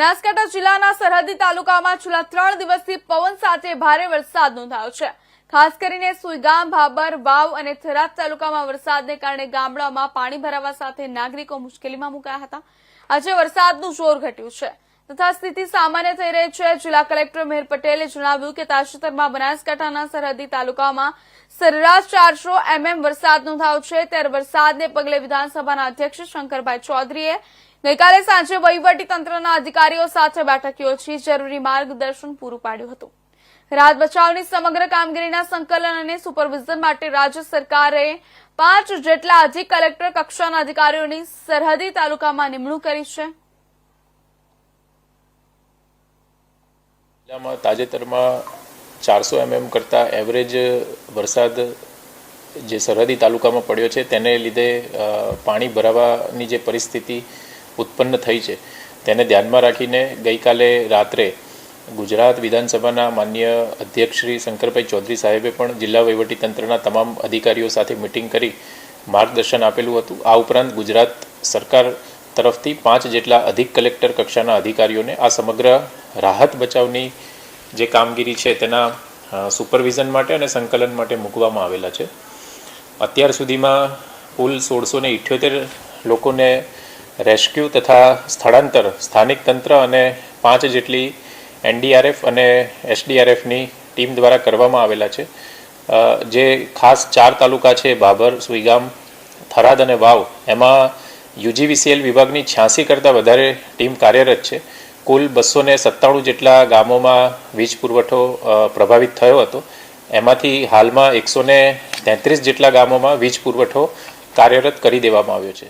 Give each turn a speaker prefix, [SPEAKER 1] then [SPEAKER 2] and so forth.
[SPEAKER 1] બનાસકાંઠા જિલ્લાના સરહદી તાલુકામાં છેલ્લા 3 દિવસથી પવન સાથે ભારે વરસાદ નોંધાયો છે। ખાસ કરીને સુઈગામ, ભાબર, વાવ અને થરાદ તાલુકામાં વરસાદને કારણે ગામડાઓમાં પાણી ભરાવા સાથે નાગરિકો મુશ્કેલીમાં મુકાયા હતા। આજે વરસાદનું જોર ઘટ્યું છે તથા સ્થિતિ સામાન્ય થઈ રહી છે। જિલ્લા કલેક્ટર મેહર પટેલે જણાવ્યું કે તાજેતરમાં બનાસકાંઠાના સરહદી તાલુકામાં સરેરાશ 400 mm વરસાદ નોંધાયો છે। ત્યારે વરસાદને પગલે વિધાનસભાના અધ્યક્ષ શંકરભાઈ ચૌધરીએ ગઈકાલે સાંજે વહીવટી તંત્રના અધિકારીઓ સાથે બેઠક યોજી જરૂરી માર્ગદર્શન પૂરું પાડ્યું હતું। રાહત બચાવની સમગ્ર કામગીરીના સંકલન અને સુપરવિઝન માટે રાજ્ય સરકારે 5 જેટલા અધિક કલેક્ટર કક્ષાના અધિકારીઓની સરહદી તાલુકામાં નિમણૂક કરી છે।
[SPEAKER 2] તાજેતરમાં 400 mm કરતા એવરેજ વરસાદ જે સરહદી તાલુકામાં પડ્યો છે તેને લીધે પાણી ભરાવાની જે પરિસ્થિતિ ઉત્પન્ન થઈ છે તેને ધ્યાનમાં રાખીને ગઈકાલે રાત્રે ગુજરાત વિધાનસભાના માનનીય અધ્યક્ષ શ્રી શંકરભાઈ ચૌધરી સાહેબે પણ જિલ્લા વહીવટીતંત્રના તમામ અધિકારીઓ સાથે મિટિંગ કરી માર્ગદર્શન આપેલું હતું। આ ઉપરાંત ગુજરાત સરકાર તરફથી 5 જેટલા અધિક કલેક્ટર કક્ષાના અધિકારીઓને આ સમગ્ર રાહત બચાવની જે કામગીરી છે તેના સુપરવિઝન માટે અને સંકલન માટે મૂકવામાં આવેલા છે। અત્યાર સુધીમાં કુલ 1678 લોકોને રેસ્ક્યુ તથા સ્થળાંતર સ્થાનિક તંત્ર અને 5 જેટલી NDRF અને SDRFની ટીમ દ્વારા કરવામાં આવેલા છે। જે ખાસ 4 તાલુકા છે ભાબર, સુઈગામ, થરાદ અને વાવ, એમાં UGVCL વિભાગની 86 કરતાં વધારે ટીમ કાર્યરત છે। કુલ 297 જેટલા ગામોમાં વીજ પુરવઠો પ્રભાવિત થયો હતો। એમાંથી હાલમાં 133 જેટલા ગામોમાં વીજ પુરવઠો કાર્યરત કરી દેવામાં આવ્યો છે।